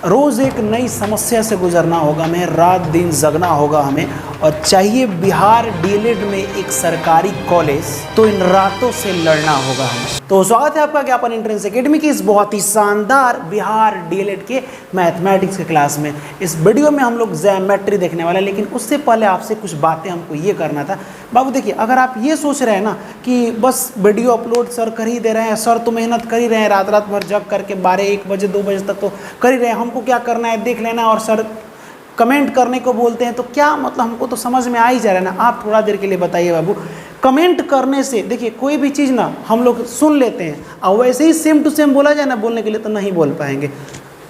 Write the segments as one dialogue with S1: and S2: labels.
S1: रोज़ एक नई समस्या से गुजरना होगा हमें, रात दिन जगना होगा हमें, और चाहिए बिहार डीएलएड में एक सरकारी कॉलेज, तो इन रातों से लड़ना होगा हमें। तो स्वागत है आपका ज्ञापन एंट्रेंस एकेडमी की इस बहुत ही शानदार बिहार डीएलएड के मैथमेटिक्स के क्लास में। इस वीडियो में हम लोग ज्योमेट्री देखने वाले हैं, लेकिन उससे पहले आपसे कुछ बातें हमको ये करना था। बाबू देखिए, अगर आप ये सोच रहे हैं ना कि बस वीडियो अपलोड सर कर ही दे रहे हैं, सर तो मेहनत कर ही रहे हैं, रात रात भर जग करके 12-1 बजे 2 बजे तक तो कर ही रहे हैं, हमको क्या करना है देख लेना, और सर कमेंट करने को बोलते हैं, तो क्या मतलब हमको तो समझ में आ ही जा रहा है ना। आप थोड़ा देर के लिए बताइए बाबू, कमेंट करने से देखिए कोई भी चीज़ ना हम लोग सुन लेते हैं, और वैसे ही सेम टू सेम बोला जाए ना बोलने के लिए तो नहीं बोल पाएंगे,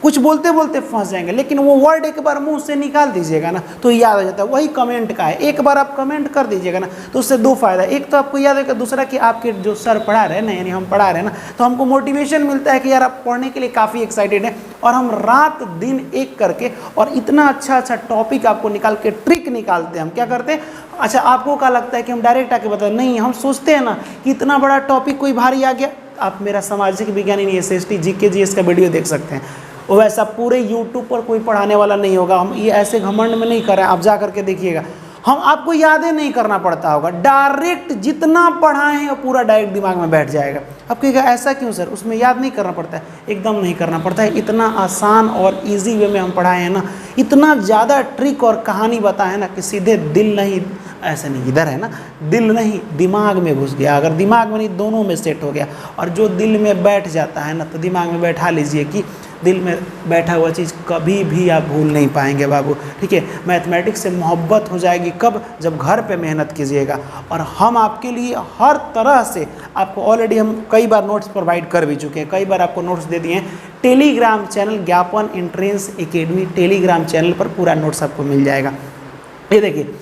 S1: कुछ बोलते बोलते फंस जाएंगे। लेकिन वो वर्ड एक बार मुंह से निकाल दीजिएगा ना तो याद आ जाता है। वही कमेंट का है, एक बार आप कमेंट कर दीजिएगा ना तो उससे 2 फायदा, एक तो आपको याद है, दूसरा कि आपके जो सर पढ़ा रहे हैं ना, यानी हम पढ़ा रहे हैं ना, तो हमको मोटिवेशन मिलता है कि यार आप पढ़ने के लिए काफ़ी एक्साइटेड हैं, और हम रात दिन एक करके और इतना अच्छा अच्छा टॉपिक आपको निकाल के ट्रिक निकालते हैं। हम क्या करते हैं, अच्छा आपको क्या लगता है कि हम डायरेक्ट आके बताएं, नहीं, हम सोचते हैं ना कि इतना बड़ा टॉपिक कोई भारी आ गया। आप मेरा सामाजिक विज्ञान यानी SST GK GS का वीडियो देख सकते हैं, वो वैसा पूरे यूट्यूब पर कोई पढ़ाने वाला नहीं होगा। हम ये ऐसे घमंड में नहीं कर रहे हैं, आप जा करके देखिएगा, हम आपको यादें नहीं करना पड़ता होगा, डायरेक्ट जितना पढ़ाए हैं वो पूरा डायरेक्ट दिमाग में बैठ जाएगा। आप कहिएगा ऐसा क्यों सर, उसमें याद नहीं करना पड़ता है? एकदम नहीं करना पड़ता है, इतना आसान और इजी वे में हम पढ़ाए हैं ना, इतना ज़्यादा ट्रिक और कहानी बताए हैं ना कि सीधे दिल नहीं, ऐसे नहीं, इधर है ना, दिल नहीं दिमाग में घुस गया। अगर दिमाग में नहीं, दोनों में सेट हो गया, और जो दिल में बैठ जाता है ना तो दिमाग में बैठा लीजिए कि दिल में बैठा हुआ चीज़ कभी भी आप भूल नहीं पाएंगे बाबू। ठीक है, मैथमेटिक्स से मोहब्बत हो जाएगी कब, जब घर पे मेहनत कीजिएगा। और हम आपके लिए हर तरह से आपको ऑलरेडी हम कई बार नोट्स प्रोवाइड कर भी चुके हैं, कई बार आपको नोट्स दे दिए हैं। टेलीग्राम चैनल ज्ञापन एंट्रेंस एकेडमी, टेलीग्राम चैनल पर पूरा नोट्स आपको मिल जाएगा। ये देखिए,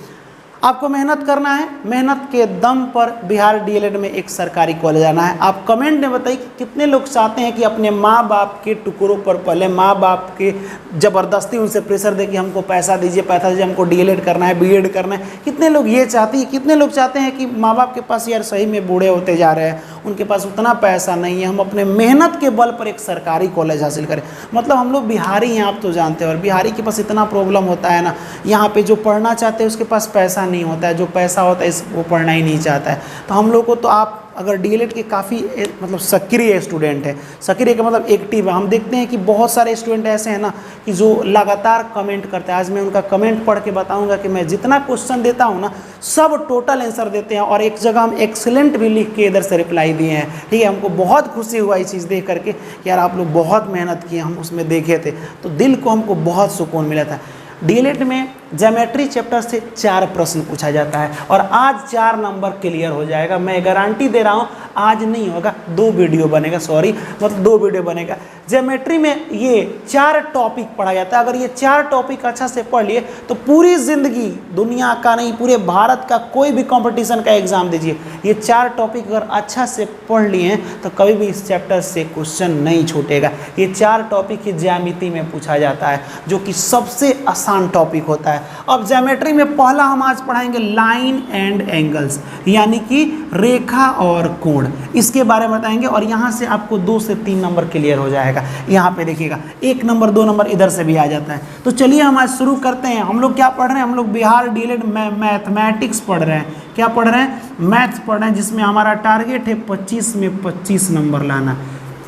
S1: आपको मेहनत करना है, मेहनत के दम पर बिहार डीएलएड में एक सरकारी कॉलेज आना है। आप कमेंट में बताइए कि कितने लोग चाहते हैं कि अपने माँ बाप के टुकड़ों पर पले, माँ बाप के ज़बरदस्ती उनसे प्रेशर दे कि हमको पैसा दीजिए, पैसा दीजिए, हमको डीएलएड करना है, बीएड करना है। कितने लोग ये चाहती है, कितने लोग चाहते हैं कि माँ बाप के पास यार सही में बूढ़े होते जा रहे हैं, उनके पास उतना पैसा नहीं है, हम अपने मेहनत के बल पर एक सरकारी कॉलेज हासिल करें। मतलब हम लोग बिहारी हैं, आप तो जानते हैं, और बिहारी के पास इतना प्रॉब्लम होता है ना, यहाँ पे जो पढ़ना चाहते हैं उसके पास पैसा नहीं होता है, जो पैसा होता है वो पढ़ना ही नहीं चाहता है। तो हम लोग को तो आप अगर डीएलएड के काफ़ी मतलब सक्रिय स्टूडेंट है, सक्रिय का मतलब एक्टिव है, हम देखते हैं कि बहुत सारे स्टूडेंट ऐसे हैं ना कि जो लगातार कमेंट करते हैं। आज मैं उनका कमेंट पढ़ के बताऊंगा कि मैं जितना क्वेश्चन देता हूं ना सब टोटल आंसर देते हैं, और एक जगह हम एक्सीलेंट भी लिख के इधर से रिप्लाई दिए हैं। ठीक है, हमको बहुत खुशी हुआ ये चीज़ देख करके कि यार आप लोग बहुत मेहनत किए, हम उसमें देखे थे तो दिल को हमको बहुत सुकून मिला था। डीएलएड में ज्योमेट्री चैप्टर से 4 प्रश्न पूछा जाता है, और आज 4 नंबर क्लियर हो जाएगा। मैं गारंटी दे रहा हूँ, आज नहीं होगा 2 वीडियो बनेगा, सॉरी मतलब 2 वीडियो बनेगा। ज्योमेट्री में ये 4 टॉपिक पढ़ा जाता है। अगर ये 4 टॉपिक अच्छा से पढ़ लिए तो पूरी ज़िंदगी, दुनिया का नहीं पूरे भारत का कोई भी कंपटीशन का एग्जाम दीजिए, ये 4 टॉपिक अगर अच्छा से पढ़ लिए हैं तो कभी भी इस चैप्टर से क्वेश्चन नहीं छूटेगा। ये 4 टॉपिक ही ज्यामिति में पूछा जाता है, जो कि सबसे आसान टॉपिक होता है। अब ज्योमेट्री में पहला हम आज पढ़ाएंगे लाइन एंड एंगल्स, यानी कि रेखा और कोण, इसके बारे में बताएंगे। और यहाँ से आपको 2 से 3 नंबर क्लियर हो जाएगा। यहाँ पे देखिएगा 1 नंबर 2 नंबर इधर से भी आ जाता है। तो चलिए हम आज शुरू करते हैं। हम लोग क्या पढ़ रहे हैं, हम लोग बिहार डीएलएड मैथमेटिक्स पढ़ रहे हैं। क्या पढ़ रहे हैं, मैथ्स पढ़ रहे हैं, जिसमें हमारा टारगेट है 25 में 25 नंबर लाना।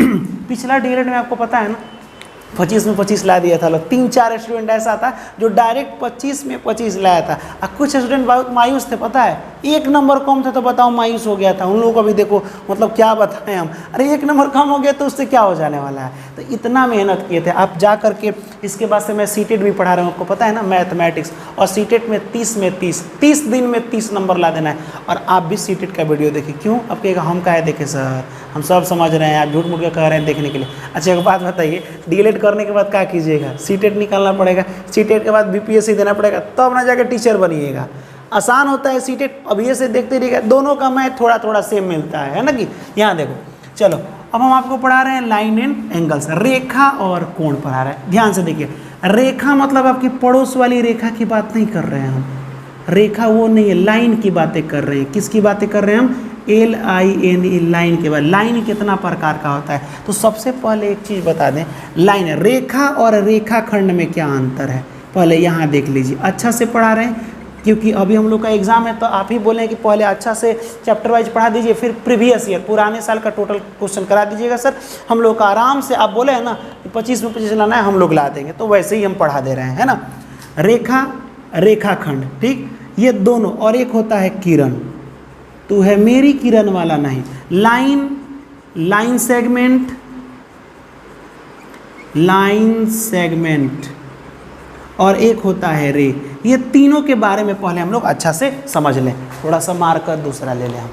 S1: पिछला डीएलएड में आपको पता है ना 25 में 25 ला दिया था लोग। 3-4 स्टूडेंट ऐसा था जो डायरेक्ट 25 में 25 लाया था, और कुछ स्टूडेंट बहुत मायूस थे, पता है 1 नंबर कम था तो बताओ मायूस हो गया था। उन लोगों को भी देखो, मतलब क्या बताएं हम, अरे 1 नंबर कम हो गया तो उससे क्या हो जाने वाला है। तो इतना मेहनत किए थे। आप जा करके इसके बाद से मैं सीटेट भी पढ़ा रहा हूँ, आपको पता है ना मैथमेटिक्स, और सीटेट में 30 में 30 दिन में 30 नंबर ला देना है। और आप भी सीटेट का वीडियो देखिए। क्यों, आप कहेगा हम काहे देखें सर, हम सब समझ रहे हैं, आप झूठ मूठ के कह रहे हैं देखने के लिए। अच्छा एक बात बताइए, डीएलएड करने के बाद क्या कीजिएगा, सीटेट निकालना पड़ेगा, सीटेट के बाद बीपीएससी देना पड़ेगा, तब ना जाकर टीचर बनिएगा। आसान होता है सीटेट, अब ये से देखते रहिएगा, दोनों का मैथ थोड़ा थोड़ा सेम मिलता है ना कि। यहाँ देखो, चलो अब हम आपको पढ़ा रहे हैं लाइन एंड एंगल्स, रेखा और कोण पढ़ा रहे हैं। ध्यान से देखिए, रेखा मतलब आपकी पड़ोस वाली रेखा की बात नहीं कर रहे हैं हम, रेखा वो नहीं है, लाइन की बातें कर रहे हैं। किसकी बातें कर रहे हैं हम, LINE, लाइन के बाद लाइन कितना प्रकार का होता है? तो सबसे पहले एक चीज़ बता दें, लाइन रेखा और रेखाखंड में क्या अंतर है पहले यहाँ देख लीजिए। अच्छा से पढ़ा रहे हैं क्योंकि अभी हम लोग का एग्जाम है, तो आप ही बोले कि पहले अच्छा से चैप्टर वाइज पढ़ा दीजिए, फिर प्रीवियस ईयर पुराने साल का टोटल क्वेश्चन करा दीजिएगा सर। हम लोग का आराम से, आप बोले हैं ना कि 25 में 25 लाना है, हम लोग ला देंगे, तो वैसे ही हम पढ़ा दे रहे हैं, है ना। रेखा रेखाखंड, ठीक, ये दोनों, और एक होता है किरण, तो है मेरी किरण वाला नहीं। Line, line segment, line segment, और एक होता है रे। ये तीनों के बारे में पहले हम लोग अच्छा से समझ लें। थोड़ा सा मार्कर दूसरा ले लें हम,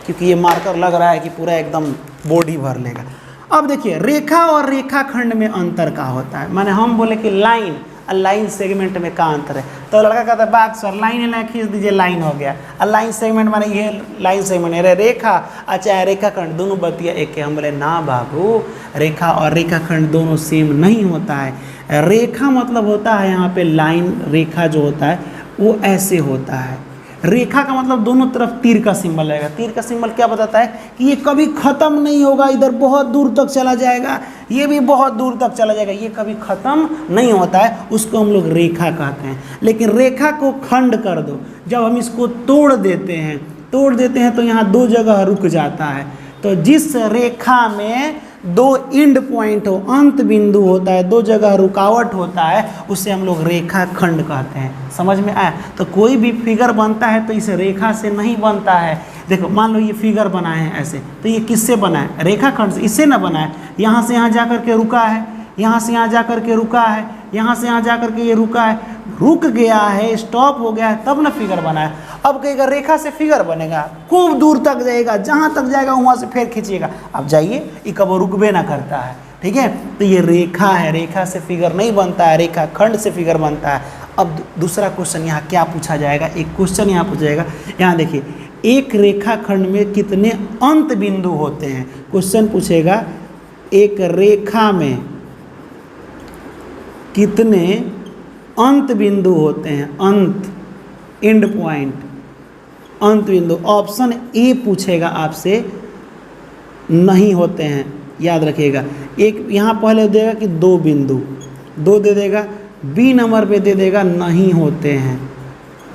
S1: क्योंकि ये मार्कर लग रहा है कि पूरा एकदम बॉडी भर लेगा। अब देखिए रेखा और रेखाखंड में अंतर क्या होता है, माने हम बोले कि लाइन और लाइन सेगमेंट में क्या अंतर है, तो लड़का कहता है बात सर लाइन है, खींच दीजिए लाइन हो गया। और लाइन सेगमेंट माने ये लाइन सेगमेंट है, रेखा अच्छा रेखाखंड दोनों बतिया एक है। हम बोले ना बाबू, रेखा और रेखाखंड दोनों सेम नहीं होता है। रेखा मतलब होता है यहाँ पे लाइन, रेखा जो होता है वो ऐसे होता है। रेखा का मतलब दोनों तरफ तीर का सिंबल रहेगा। तीर का सिंबल क्या बताता है कि ये कभी ख़त्म नहीं होगा, इधर बहुत दूर तक चला जाएगा, ये भी बहुत दूर तक चला जाएगा, ये कभी ख़त्म नहीं होता है, उसको हम लोग रेखा कहते हैं। लेकिन रेखा को खंड कर दो, जब हम इसको तोड़ देते हैं तो यहाँ दो जगह रुक जाता है। तो जिस रेखा में दो एंड पॉइंट हो, अंत बिंदु होता है, दो जगह रुकावट होता है, उसे हम लोग रेखा खंड कहते हैं। समझ में आया? तो कोई भी फिगर बनता है तो इस रेखा से नहीं बनता है। देखो मान लो ये फिगर बनाए हैं ऐसे, तो ये किससे बना है? रेखाखंड से। इससे ना बना है, यहाँ से यहाँ जा कर के रुका है, यहाँ से यहाँ जा कर के रुका है, यहाँ से यहाँ जा कर के ये रुका है, रुक गया है, स्टॉप हो गया है, तब ना फिगर बना है। अब कहेगा रेखा से फिगर बनेगा, खूब दूर तक जाएगा, जहाँ तक जाएगा वहाँ से फिर खींचिएगा। अब जाइए, ये कब रुकबे ना करता है, ठीक है। तो ये रेखा है, रेखा से फिगर नहीं बनता है, रेखा खंड से फिगर बनता है। अब दूसरा क्वेश्चन यहाँ क्या पूछा जाएगा, एक क्वेश्चन यहाँ पूछा जाएगा। यहाँ देखिए, एक रेखाखंड में कितने अंत बिंदु होते हैं? क्वेश्चन पूछेगा एक रेखा में कितने अंत बिंदु होते हैं? अंत, एंड पॉइंट, अंत बिंदु। ऑप्शन ए पूछेगा आपसे, नहीं होते हैं, याद रखिएगा। एक यहाँ पहले देगा कि दो बिंदु, दो दे देगा, बी नंबर पे दे देगा नहीं होते हैं,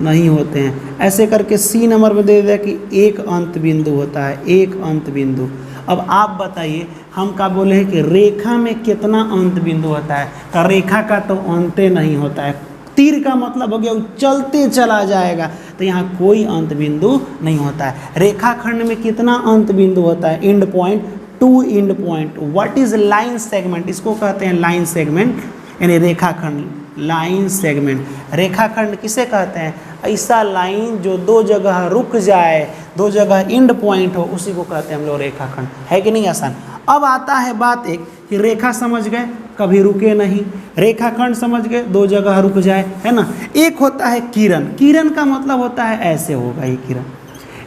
S1: नहीं होते हैं। ऐसे करके सी नंबर पे दे देगा कि एक अंत बिंदु होता है, एक अंत बिंदु। अब आप बताइए, हम क्या बोले हैं कि रेखा में कितना अंत बिंदु होता है? तो रेखा का तो अंत नहीं होता है, तीर का मतलब हो गया वो चलते चला जाएगा, तो यहाँ कोई अंत बिंदु नहीं होता है। रेखाखंड में कितना अंत बिंदु होता है? End point, two end point. What is line segment? इसको कहते हैं लाइन सेगमेंट, यानी रेखाखंड, लाइन सेगमेंट। रेखाखंड किसे कहते हैं? ऐसा लाइन जो दो जगह रुक जाए, दो जगह एंड पॉइंट हो, उसी को कहते हैं हम लोग रेखाखंड। है कि नहीं आसान? अब आता है बात एक कि रेखा समझ गए, कभी रुके नहीं, रेखाखंड समझ गए, दो जगह रुक जाए, है ना। एक होता है किरण। किरण का मतलब होता है ऐसे होगा ये किरण,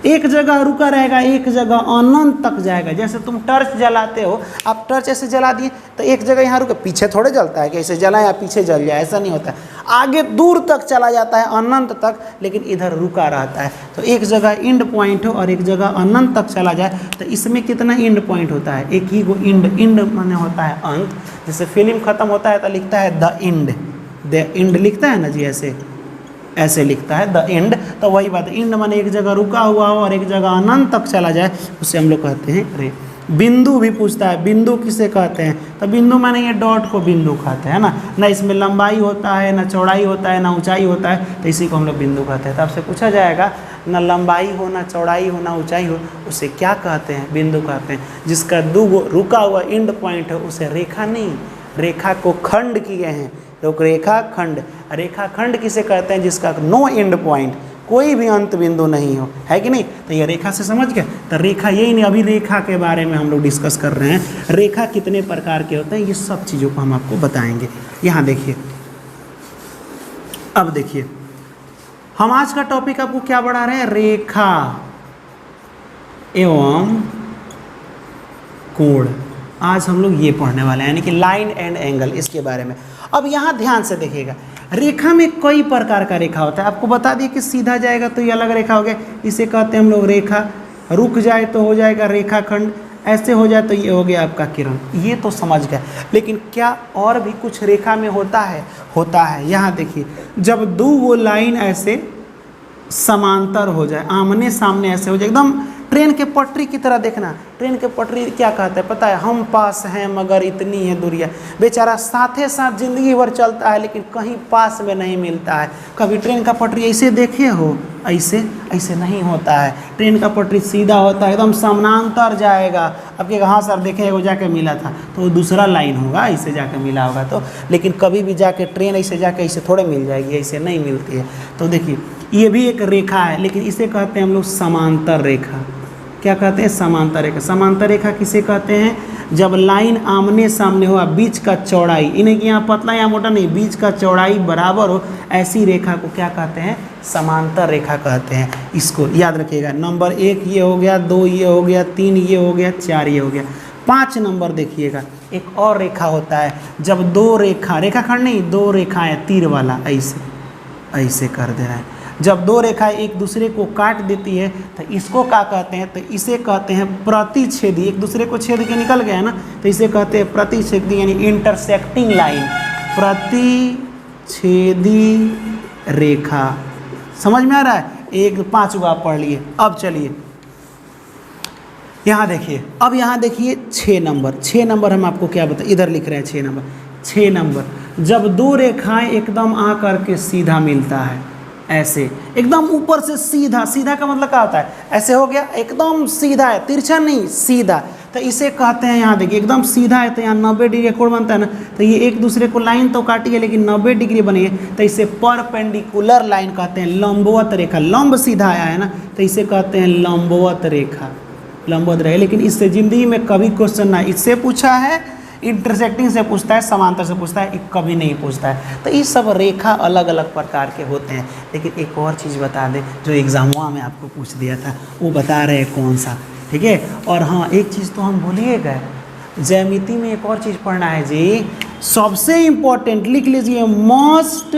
S1: एक जगह रुका रहेगा, एक जगह अनंत तक जाएगा। जैसे तुम टर्च जलाते हो, आप टर्च ऐसे जला दिए तो एक जगह यहाँ रुके, पीछे थोड़े जलता है कि ऐसे जलाए या पीछे जल जाए, ऐसा नहीं होता है। आगे दूर तक चला जाता है, अनंत तक, लेकिन इधर रुका रहता है। तो एक जगह एंड पॉइंट हो और एक जगह अनंत तक चला जाए, तो इसमें कितना एंड पॉइंट होता है? एक ही को एंड, एंड माने होता है अंत। जैसे फिल्म खत्म होता है तो लिखता है द एंड, द एंड लिखता है ना जी, ऐसे ऐसे लिखता है द एंड। तो वही बात, एंड माने एक जगह रुका हुआ हो और एक जगह अनंत तक चला जाए, उसे हम लोग कहते हैं रे। बिंदु भी पूछता है, बिंदु किसे कहते हैं? तो बिंदु माने ये डॉट को बिंदु कहते हैं ना, ना इसमें लंबाई होता है, ना चौड़ाई होता है, ना ऊंचाई होता है, तो इसी को हम लोग बिंदु कहते हैं। तो आपसे पूछा जाएगा ना लंबाई हो, ना चौड़ाई हो, ना ऊंचाई हो, उसे क्या कहते हैं? बिंदु कहते हैं। जिसका दो रुका हुआ एंड पॉइंट हो उसे रेखा नहीं, रेखा को खंड किए हैं लोग, रेखा खंड। रेखा खंड किसे कहते हैं? जिसका नो एंड पॉइंट, कोई भी अंत बिंदु नहीं हो, है कि नहीं। तो ये रेखा से समझ गए। तो रेखा यही नहीं, अभी रेखा के बारे में हम लोग डिस्कस कर रहे हैं। रेखा कितने प्रकार के होते हैं, ये सब चीज़ों को हम आपको बताएंगे। यहाँ देखिए, अब देखिए, हम आज का टॉपिक आपको क्या बढ़ा रहे हैं? रेखा एवं कोण। आज हम लोग ये पढ़ने वाले हैं, यानी कि लाइन एंड एंगल, इसके बारे में। अब यहाँ ध्यान से देखिएगा, रेखा में कई प्रकार का रेखा होता है। आपको बता दिए कि सीधा जाएगा तो ये अलग रेखा हो गया, इसे कहते हैं हम लोग रेखा। रुक जाए तो हो जाएगा रेखाखंड, ऐसे हो जाए तो ये हो गया आपका किरण। ये तो समझ गए, लेकिन क्या और भी कुछ रेखा में होता है? होता है। यहाँ देखिए, जब दो वो लाइन ऐसे समांतर हो जाए, आमने सामने ऐसे हो जाए, एकदम ट्रेन के पटरी की तरह देखना। ट्रेन के पटरी क्या कहते हैं पता है? हम पास हैं मगर इतनी है दूरिया। बेचारा साथे साथ जिंदगी भर चलता है लेकिन कहीं पास में नहीं मिलता है। कभी ट्रेन का पटरी ऐसे देखे हो? ऐसे ऐसे नहीं होता है। ट्रेन का पटरी सीधा होता है, एकदम समानांतर जाएगा। अब कहेगा हाँ सर देखे वो जाके मिला था, तो वो दूसरा लाइन होगा, ऐसे जाके मिला होगा। तो लेकिन कभी भी जाके ट्रेन ऐसे जाके ऐसे थोड़े मिल जाएगी, ऐसे नहीं मिलती है। तो देखिए ये भी एक रेखा है, लेकिन इसे कहते हैं हम लोग समांतर रेखा। क्या कहते हैं? समांतर रेखा। समांतर रेखा किसे कहते हैं? जब लाइन आमने सामने हो, बीच का चौड़ाई, इन्हें कि यहाँ पतला या मोटा नहीं, बीच का चौड़ाई बराबर हो, ऐसी रेखा को क्या कहते हैं? समांतर रेखा कहते हैं। इसको याद रखिएगा। नंबर 1 ये हो गया, 2 ये हो गया, 3 ये हो गया, 4 ये हो गया। 5 नंबर देखिएगा, एक और रेखा होता है। जब दो रेखाखंड नहीं, दो रेखाएं तीर वाला ऐसे ऐसे कर दे रहा है। जब दो रेखाएं एक दूसरे को काट देती है तो इसको क्या कहते हैं? तो इसे कहते हैं प्रतिच्छेदी। एक दूसरे को छेद के निकल गया है ना, तो इसे कहते हैं प्रतिच्छेदी, यानी इंटरसेक्टिंग लाइन, प्रतिच्छेदी रेखा। समझ में आ रहा है? 1 5 आप पढ़ लिए। अब चलिए यहाँ देखिए, अब यहाँ देखिए 6 नंबर। 6 नंबर हम आपको क्या बताएं, इधर लिख रहे हैं 6 नंबर। 6 नंबर, जब दो रेखाएं एकदम आ करके सीधा मिलता है, ऐसे एकदम ऊपर से सीधा। सीधा का मतलब क्या होता है? ऐसे हो गया, एकदम सीधा है, तिरछा नहीं, सीधा। तो इसे कहते हैं, यहाँ देखिए एकदम सीधा है तो यहाँ 90 डिग्री कोण बनता है ना। तो ये एक दूसरे को लाइन तो काटी है लेकिन 90 डिग्री बनी है, तो इसे परपेंडिकुलर लाइन कहते हैं, लंबवत रेखा। लंब सीधा आया है ना, तो इसे कहते हैं लंबवत रेखा। लंबवत रेखा। लेकिन इससे जिंदगी में कभी क्वेश्चन ना इससे पूछा है, इंटरसेक्टिंग से पूछता है, समांतर से पूछता है, कभी नहीं पूछता है। तो ये सब रेखा अलग अलग प्रकार के होते हैं। लेकिन एक और चीज़ बता दें जो एग्जामुआ में आपको पूछ दिया था, वो बता रहे हैं कौन सा, ठीक है। और हाँ, एक चीज़ तो हम भूल ही गए, ज्यामिति में एक और चीज़ पढ़ना है जी, सबसे इम्पोर्टेंट लिख लीजिए, मस्ट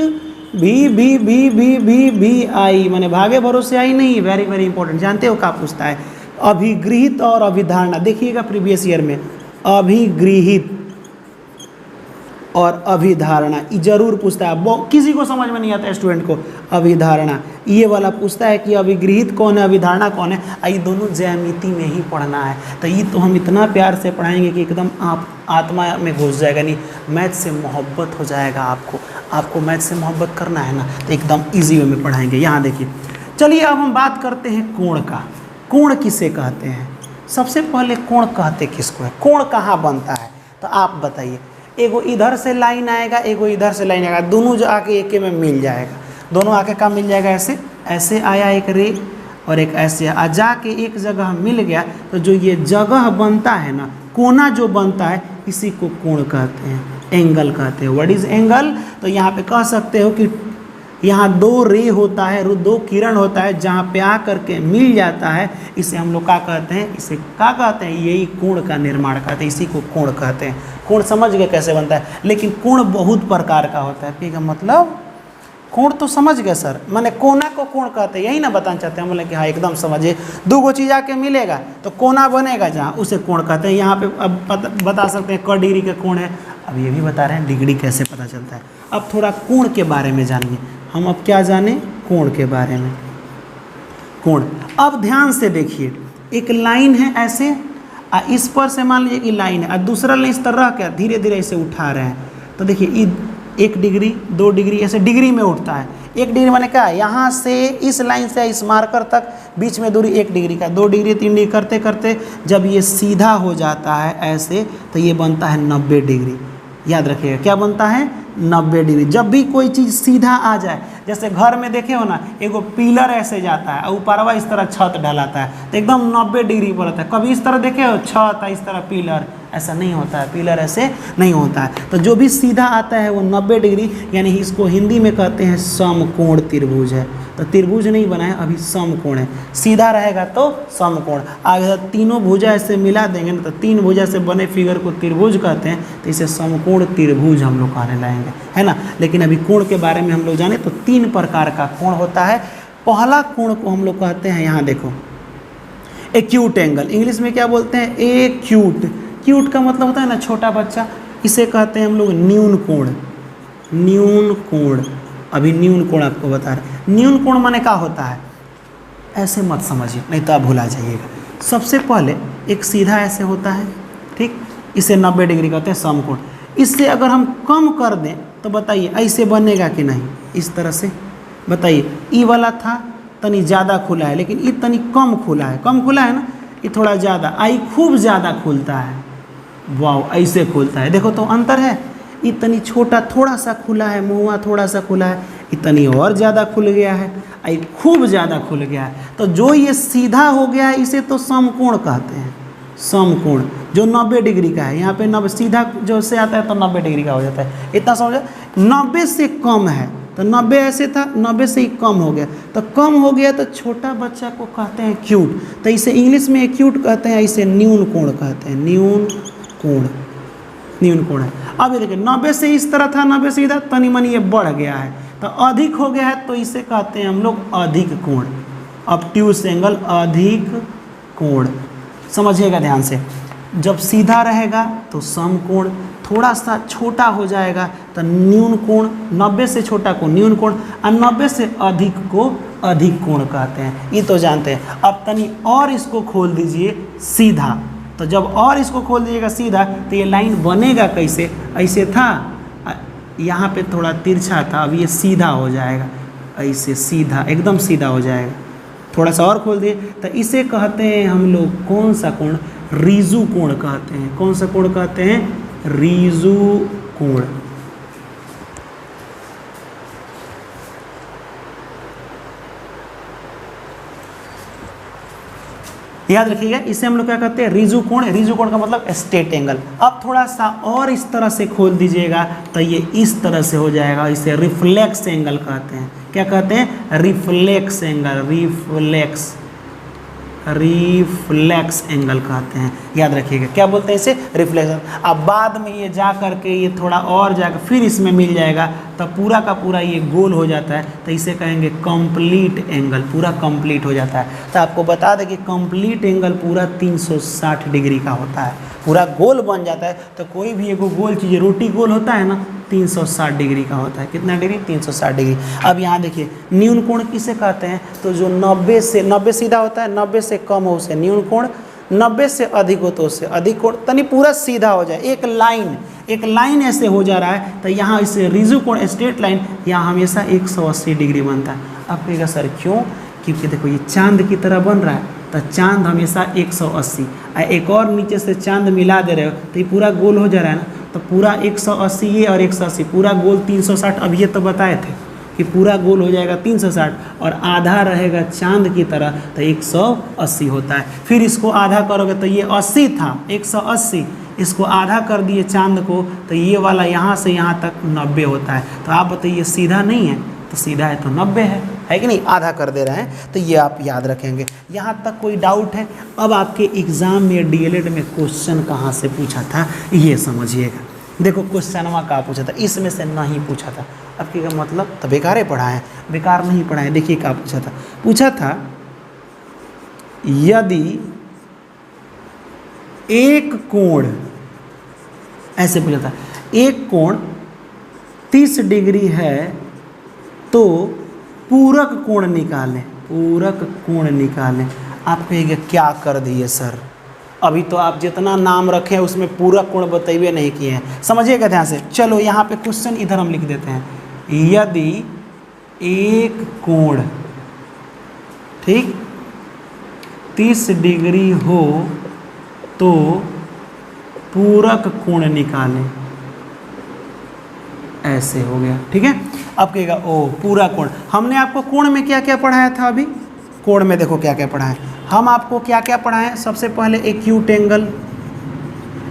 S1: भी आई, माने भागे भरोसे आई नहीं, वेरी वेरी इंपॉर्टेंट। जानते हो क्या पूछता है? अभिगृहित और अभिधारणा। देखिएगा प्रीवियस ईयर में अभिगृहित और अभिधारणा ये जरूर पूछता है। किसी को समझ में नहीं आता स्टूडेंट को अभिधारणा, ये वाला पूछता है कि अभिगृहित कौन है, अभिधारणा कौन है। ये दोनों ज्यामिति में ही पढ़ना है। तो ये तो हम इतना प्यार से पढ़ाएंगे कि एकदम आप आत्मा में घुस जाएगा, नहीं मैथ से मोहब्बत हो जाएगा। आपको मैथ से मोहब्बत करना है ना, तो एकदम ईजी वे में पढ़ाएंगे। यहाँ देखिए, चलिए अब हम बात करते हैं कोण का। कोण किसे कहते हैं? सबसे पहले कोण कहते किसको है? कोण कहाँ बनता है? तो आप बताइए। एगो इधर से लाइन आएगा, एगो इधर से लाइन आएगा, दोनों जो आके एक में मिल जाएगा। दोनों आके कहाँ मिल जाएगा? ऐसे ऐसे आया एक रे और एक ऐसे आ जाके एक जगह मिल गया। तो जो ये जगह बनता है ना, कोना जो बनता है, इसी को कोण कहते हैं, एंगल कहते हैं। What is angle? तो यहाँ पे कह सकते हो कि यहाँ दो रे होता है, दो किरण होता है, जहाँ पे आ करके मिल जाता है, इसे हम लोग क्या कहते हैं? इसे क्या कहते हैं? यही कोण का निर्माण कहते हैं, इसी को कोण कहते हैं। कोण समझ गए कैसे बनता है? लेकिन कोण बहुत प्रकार का होता है। ठीक है, मतलब कोण तो समझ गए सर, माने कोना को कोण कहते हैं, यही ना बताना चाहते हैं। बोले कि हाँ एकदम समझिए, दो गो चीज आके मिलेगा तो कोना बनेगा, जहाँ उसे कोण कहते हैं। यहाँ पे अब बता सकते हैं क डिग्री का कोण है, अब ये भी बता रहे हैं डिग्री कैसे पता चलता है। अब थोड़ा कोण के बारे में जानिए। हम अब क्या जाने? कोण के बारे में। कोण, अब ध्यान से देखिए, एक लाइन है ऐसे, इस पर से मान लीजिए कि लाइन है, और दूसरा लाइन इस तरह क्या धीरे धीरे इसे उठा रहे हैं। तो देखिए 1 डिग्री 2 डिग्री ऐसे डिग्री में उठता है। 1 डिग्री माने क्या? यहाँ से इस लाइन से इस मार्कर तक बीच में दूरी 1 डिग्री का, 2 डिग्री 3 डिग्री करते करते जब ये सीधा हो जाता है ऐसे, तो ये बनता है 90 डिग्री। याद रखिएगा क्या बनता है? 90 डिग्री। जब भी कोई चीज़ सीधा आ जाए, जैसे घर में देखे हो ना, एगो पिलर ऐसे जाता है और ऊपरवा इस तरह छत ढलाता है, तो एकदम 90 डिग्री पर होता है। कभी इस तरह देखे हो छत, इस तरह पिलर, ऐसा नहीं होता है, पिलर ऐसे नहीं होता है। तो जो भी सीधा आता है वो 90 डिग्री, यानी इसको हिंदी में कहते हैं समकोण त्रिभुज है। तो त्रिभुज नहीं बना है, अभी समकोण है। सीधा रहेगा तो समकोण, अगर तीनों भुजा ऐसे मिला देंगे ना, तो 3 भुजा से बने फिगर को त्रिभुज कहते हैं। तो इसे समकोण त्रिभुज हम लोग कहने लाएंगे, है ना। लेकिन अभी कोण के बारे में हम लोग जाने तो 3 प्रकार का कोण होता है। पहला कोण को हम लोग कहते हैं, यहाँ देखो, एक्यूट एंगल, इंग्लिश में क्या बोलते हैं, एक्यूट। क्यूट का मतलब होता है ना छोटा बच्चा, इसे कहते हैं हम लोग न्यून कोण। न्यून कोण, अभी न्यून कोण आपको बता रहे। न्यून कोण माने क्या होता है, ऐसे मत समझिए नहीं तो आप भुला जाइएगा। सबसे पहले एक सीधा ऐसे होता है, ठीक, इसे 90 डिग्री कहते हैं समकोण। इससे अगर हम कम कर दें तो बताइए ऐसे बनेगा कि नहीं, इस तरह से बताइए। ई वाला था तनी ज़्यादा खुला है, लेकिन ये तनी कम खुला है, कम खुला है ना, ये थोड़ा ज़्यादा, आई खूब ज़्यादा खुलता है, वाह ऐसे खुलता है, देखो तो अंतर है। इतनी छोटा थोड़ा सा खुला है, मुँह थोड़ा सा खुला है, इतनी और ज़्यादा खुल गया है, आई खूब ज़्यादा खुल गया है। तो जो ये सीधा हो गया है इसे तो समकोण कहते हैं, समकोण जो 90 डिग्री का है। यहाँ पे 90 सीधा जो से आता है तो 90 डिग्री का हो जाता है, इतना समझो। 90 से कम है तो 90 ऐसे था, 90 से ही कम हो गया, तो कम हो गया तो छोटा बच्चा को कहते हैं क्यूट। तो इसे इंग्लिश में एक्यूट कहते हैं, इसे न्यून कोण कहते हैं, न्यून कोण, न्यून कोण है। अब ये देखिए 90 से इस तरह था, 90 से इधर, तनी मनी ये बढ़ गया है तो अधिक हो गया है, तो इसे कहते हैं हम लोग अधिक कोण, ऑब्ट्यूस एंगल, अधिक कोण। समझिएगा ध्यान से, जब सीधा रहेगा तो समकोण, थोड़ा सा छोटा हो जाएगा तो न्यून कोण, 90 से छोटा को न्यून कोण और 90 से अधिक को अधिक कोण कहते हैं, ये तो जानते हैं। अब तनी और इसको खोल दीजिए सीधा, तो जब और इसको खोल दीजिएगा सीधा तो ये लाइन बनेगा कैसे, ऐसे था, यहाँ पे थोड़ा तिरछा था, अब ये सीधा हो जाएगा, ऐसे सीधा एकदम सीधा हो जाएगा। थोड़ा सा और खोल दिए तो इसे कहते हैं हम लोग कौन सा कोण, रीजु कोण कहते हैं। कौन सा कोण कहते हैं, रीजु कोण। याद रखिएगा, इसे हम लोग क्या कहते हैं, रीजु कोण। रीजु कोण का मतलब स्ट्रेट एंगल। अब थोड़ा सा और इस तरह से खोल दीजिएगा तो ये इस तरह से हो जाएगा, इसे रिफ्लेक्स एंगल कहते हैं। क्या कहते हैं, reflex angle, reflex, reflex angle कहते हैं। याद रखिएगा क्या बोलते हैं इसे, रिफ्लेक्स। अब बाद में ये जा करके ये थोड़ा और जाकर फिर इसमें मिल जाएगा तो पूरा का पूरा ये गोल हो जाता है, तो इसे कहेंगे कंप्लीट एंगल, पूरा कंप्लीट हो जाता है। तो आपको बता दें कि कंप्लीट एंगल पूरा 360 डिग्री का होता है, पूरा गोल बन जाता है। तो कोई भी एक गोल चीज़, रोटी गोल होता है ना, 360 डिग्री का होता है। कितना डिग्री, 360 डिग्री। अब यहाँ देखिए न्यून कोण किसे कहते हैं, तो जो 90 सीधा होता है, 90 से कम हो उसे न्यून कोण, 90 से अधिक हो तो उससे अधिक कोण। तनी पूरा सीधा हो जाए, एक लाइन ऐसे हो जा रहा है तो यहाँ इसे रीजु कोण, स्ट्रेट लाइन, यहाँ हमेशा 180 डिग्री बनता है। अब कहेगा सर क्यों, क्योंकि देखो ये चांद की तरह बन रहा है तो चांद हमेशा 180, एक और नीचे से चांद मिला दे रहे हो तो ये पूरा गोल हो जा रहा है ना, तो पूरा 180 ये और 180 पूरा गोल 360। अब ये तो बताए थे कि पूरा गोल हो जाएगा 360 और आधा रहेगा चांद की तरह तो 180 होता है। फिर इसको आधा करोगे तो ये 80 था, 180, इसको आधा कर दिए चांद को तो ये वाला यहाँ से यहाँ तक 90 होता है। तो आप बताइए सीधा नहीं है, तो सीधा है तो 90 है कि नहीं, आधा कर दे रहे हैं। तो ये आप याद रखेंगे। यहाँ तक कोई डाउट है? अब आपके एग्ज़ाम में डीएलएड में क्वेश्चन कहाँ से पूछा था ये समझिएगा। देखो क्वेश्चन कहाँ पूछा था, इसमें से नहीं पूछा था। अब क्या मतलब, तो बेकार पढ़ाएं, बेकार नहीं पढ़ाएं। देखिए क्या पूछा था यदि एक कोण, ऐसे पूछा था, एक कोण 30 डिग्री है तो पूरक कोण निकालें, पूरक कोण निकालें। आप कहेंगे क्या कर दिए सर, अभी तो आप जितना नाम रखे उसमें पूरक कोण बताइए नहीं किए हैं। समझिएगा ध्यान से। चलो यहाँ पे क्वेश्चन इधर हम लिख देते हैं, यदि एक कोण ठीक 30 डिग्री हो तो पूरक कोण निकालें, ऐसे हो गया। ठीक है, अब कहेगा ओ पूरा कोण। हमने आपको कोण में क्या क्या पढ़ाया था, अभी कोण में देखो क्या क्या पढ़ाया। हम आपको क्या क्या पढ़ाए, सबसे पहले एक्यूट एंगल,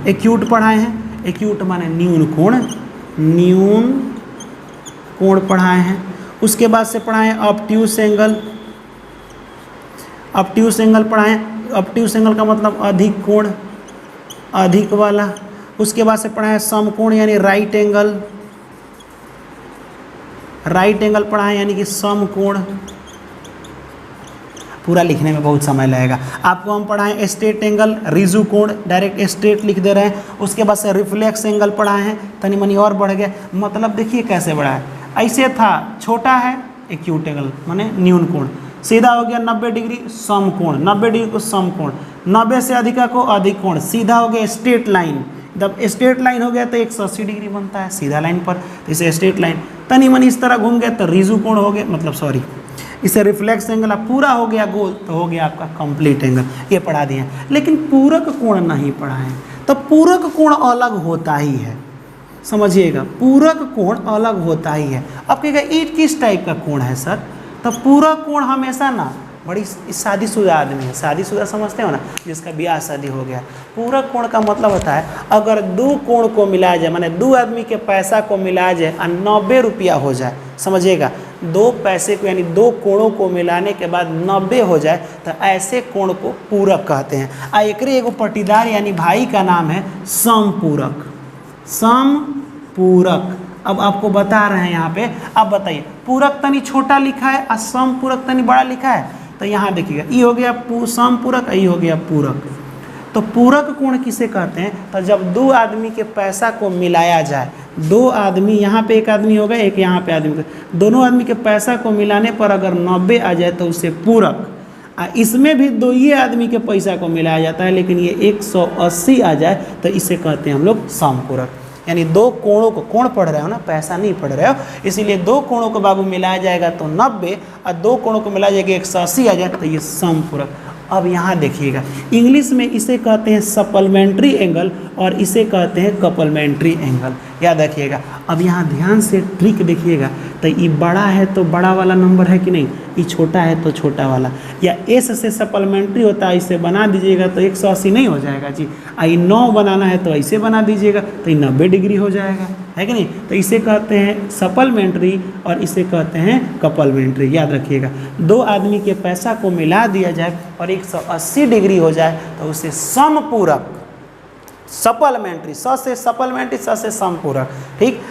S1: एक्यूट पढ़ाए हैं। एक्यूट माने न्यून कोण, न्यून कोण पढ़ाए हैं। उसके बाद से पढ़ाए ऑब्ट्यूस एंगल, ऑब्ट्यूस एंगल पढ़ाए। ऑब्ट्यूस एंगल का मतलब अधिक कोण, अधिक वाला। उसके बाद से पढ़ाए समकोण यानी राइट एंगल, राइट एंगल पढ़ाए यानी कि समकोण। पूरा लिखने में बहुत समय लगेगा। आपको हम पढ़ाएं स्ट्रेट एंगल, रिजु कोण, डायरेक्ट स्ट्रेट लिख दे रहे हैं। उसके बाद से रिफ्लेक्स एंगल पढ़ाए हैं, तनी मनी और बढ़ गया। मतलब देखिए कैसे बढ़ा है, ऐसे था छोटा है एक्यूट एंगल माने न्यून कोण, सीधा हो गया 90 डिग्री सम कोण, 90 डिग्री को सम कोण, 90 से अधिका को अधिक कोण, सीधा हो गया स्ट्रेट लाइन। जब स्ट्रेट लाइन हो गया तो 180 डिग्री बनता है सीधा लाइन पर, इसे स्ट्रेट लाइन। तनी मनी इस तरह घूम गया तो रिजु कोण हो गया, मतलब सॉरी इसे रिफ्लेक्स एंगल। अब पूरा हो गया गोल तो हो गया आपका कंप्लीट एंगल, ये पढ़ा दिया। लेकिन पूरक कोण नहीं पढ़ा है, तो पूरक कोण अलग होता ही है, समझिएगा, पूरक कोण अलग होता ही है। अब कहेगा ये किस टाइप का कोण है सर, तो पूरक कोण हमेशा ना, बड़ी शादीशुदा आदमी है, शादीशुदा समझते हो ना, जिसका ब्याह शादी हो गया। पूरक कोण का मतलब होता है अगर दो कोण को मिलाया जाए, माने दो आदमी के पैसा को मिलाया जाए और 90 रुपया हो जाए, समझिएगा, दो पैसे को यानी दो कोणों को मिलाने के बाद 90 हो जाए तो ऐसे कोण को पूरक कहते हैं। आ एकरे एगो पटीदार यानी भाई का नाम है समपूरक, समपूरक। अब आपको बता रहे हैं यहाँ पे, अब बताइए पूरक तनी छोटा लिखा है और समपूरक तनी बड़ा लिखा है, तो यहाँ देखिएगा ये हो गया समपूरक, ये हो गया पूरक। तो पूरक कोण किसे कहते हैं, तो जब दो आदमी के पैसा को मिलाया जाए, दो आदमी, यहाँ पे एक आदमी होगा एक यहाँ पे आदमी, दोनों आदमी के पैसा को मिलाने पर अगर 90 आ जाए तो उसे पूरक। इसमें भी दो ये आदमी के पैसा को मिलाया जाता है लेकिन ये 180 आ जाए तो इसे कहते हैं हम लोग समपूरक। यानी दो कोणों को, कोण पढ़ रहे हो ना, पैसा नहीं पढ़ रहे हो, इसीलिए दो कोणों को बाबू मिलाया जाएगा तो 90 और दो कोणों को मिलाया जाएगा 180 आ जाए तो ये समपूरक। अब यहाँ देखिएगा इंग्लिश में इसे कहते हैं सप्लीमेंट्री एंगल और इसे कहते हैं कपलमेंट्री एंगल, याद रखिएगा। अब यहाँ ध्यान से ट्रिक देखिएगा, तो ये बड़ा है तो बड़ा वाला नंबर है कि नहीं, ये छोटा है तो छोटा वाला, या एस से सप्लीमेंट्री होता है, इसे बना दीजिएगा तो 180 नहीं हो जाएगा जी। आई 9 बनाना है तो ऐसे बना दीजिएगा तो ये 90 डिग्री हो जाएगा, है कि नहीं। तो इसे कहते हैं सप्लीमेंट्री और इसे कहते हैं कपलमेंट्री, याद रखिएगा। दो आदमी के पैसा को मिला दिया जाए और 180 डिग्री हो जाए तो उसे समपूरक, सप्लीमेंट्री, स से सप्लीमेंट्री, स से समपूरक, ठीक।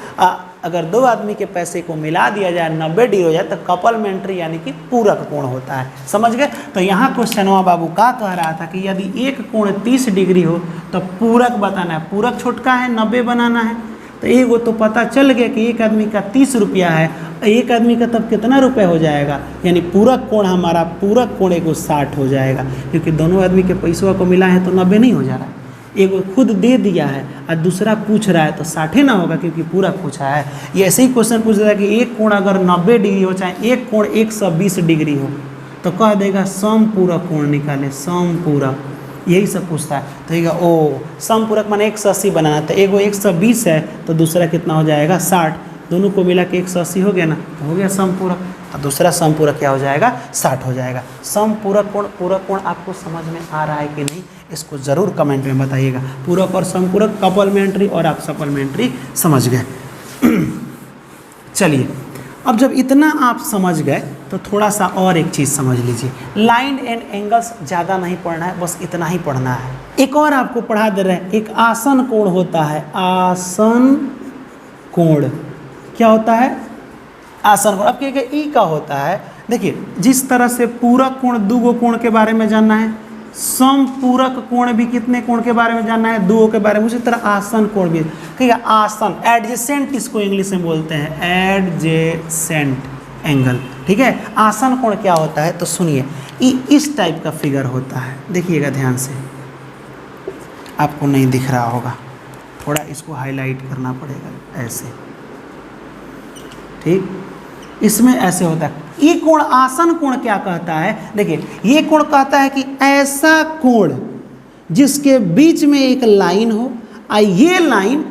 S1: अगर दो आदमी के पैसे को मिला दिया जाए 90 डिग्री हो जाए तो कपलमेंट्री यानी कि पूरक कोण होता है, समझ गए। तो यहाँ क्वेश्चनवा बाबू का कह रहा था कि यदि एक कोण 30 डिग्री हो तो पूरक बताना है, पूरक छोटका है 90 बनाना है। तो एक वो तो पता चल गया कि एक आदमी का 30 रुपया है, एक आदमी का तब कितना रुपये हो जाएगा, यानी पूरक कोण हमारा, पूरक कोण एगो 60 हो जाएगा, क्योंकि दोनों आदमी के पैसों को मिला है तो 90 नहीं हो जा रहा है। एगो खुद दे दिया है और दूसरा पूछ रहा है तो 60 ना होगा क्योंकि पूरा पूछा है। ये ऐसे ही क्वेश्चन पूछ रहा है कि एक कोण अगर 90 डिग्री हो चाहे एक कोण 120 डिग्री हो तो कह देगा समपूरक कोण निकाले, समपूरक, यही सब पूछता है। तो कहेगा ओ समपूरक माने 180 बनाना, तो एगो 120 है तो दूसरा कितना हो जाएगा 60, दोनों को मिला के 180 हो गया ना, तो हो गया समपूरक। और दूसरा समपूरक क्या हो जाएगा 60 हो जाएगा। समपूरक कोण, पूरक कोण आपको समझ में आ रहा है कि नहीं, इसको ज़रूर कमेंट में बताइएगा। पूरक और समपूरक, कपलमेंट्री और आप सप्लीमेंट्री समझ गए। चलिए अब जब इतना आप समझ गए तो थोड़ा सा और एक चीज़ समझ लीजिए। लाइन एंड एंगल्स ज़्यादा नहीं पढ़ना है, बस इतना ही पढ़ना है। एक और आपको पढ़ा दे रहे हैं, एक आसन कोण होता है, आसन कोण क्या होता है, आसन कोण। अब क्या ई का होता है, देखिए जिस तरह से पूरक कोण दो कोण के बारे में जानना है, समपूरक कोण भी कितने कोण के बारे में जानना है, दो के बारे में, उसी तरह आसन कोण भी। ठीक है, आसन एडजेसेंट इसको इंग्लिश में बोलते हैं, एडजेसेंट एंगल। ठीक है, आसन कोण क्या होता है तो सुनिए, इस टाइप का फिगर होता है, देखिएगा ध्यान से, आपको नहीं दिख रहा होगा, थोड़ा इसको हाईलाइट करना पड़ेगा ऐसे, ठीक, इसमें ऐसे होता है। ये कोण आसन कोण क्या कहता है, देखिए ये कोण कहता है कि ऐसा कोण जिसके बीच में एक लाइन हो और ये लाइन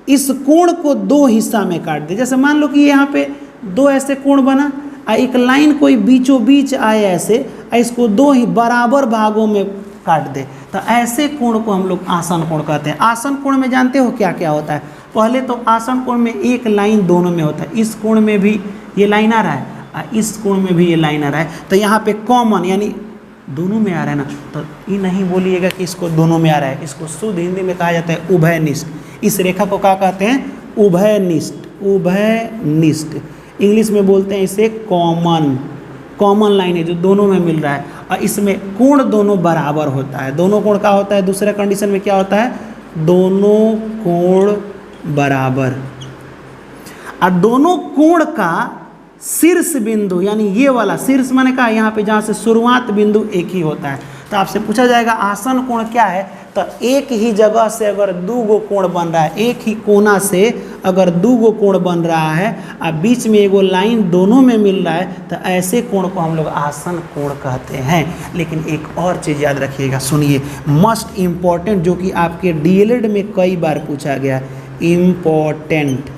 S1: इस कोण को दो हिस्सा में काट दे। जैसे मान लो कि यहाँ पे दो ऐसे कोण बना और एक लाइन कोई बीचों बीच आए ऐसे, इसको दो ही बराबर भागों में काट दे, तो ऐसे कोण को हम लोग आसन कोण कहते हैं। आसन कोण में जानते हो क्या क्या होता है, पहले तो आसन कोण में एक लाइन दोनों में होता है, इस कोण में भी ये लाइन आ रहा है और इस कोण में भी ये लाइन आ रहा है, तो यहाँ पे कॉमन यानी दोनों में आ रहा है ना, तो ये नहीं बोलिएगा कि इसको दोनों में आ रहा है, इसको शुद्ध हिंदी में कहा जाता है उभयनिष्ठ। इस रेखा को क्या कहते हैं, उभयनिष्ठ, उभयनिष्ठ। इंग्लिश में बोलते हैं इसे कॉमन, कॉमन लाइन है जो दोनों में मिल रहा है। और इसमें कोण दोनों बराबर होता है। दोनों कोण का होता है, दूसरे कंडीशन में क्या होता है, दोनों कोण बराबर, और दोनों कोण का शीर्ष बिंदु यानी ये वाला शीर्ष माने का यहाँ पे जहाँ से शुरुआत बिंदु एक ही होता है। तो आपसे पूछा जाएगा आसन कोण क्या है, तो एक ही जगह से अगर दो गो कोण बन रहा है, एक ही कोना से अगर दो गो कोण बन रहा है और बीच में एगो लाइन दोनों में मिल रहा है, तो ऐसे कोण को हम लोग आसन कोण कहते हैं। लेकिन एक और चीज़ याद रखिएगा, सुनिए, मस्ट इम्पॉर्टेंट, जो कि आपके डीएलएड में कई बार पूछा गया, इम्पॉर्टेंट।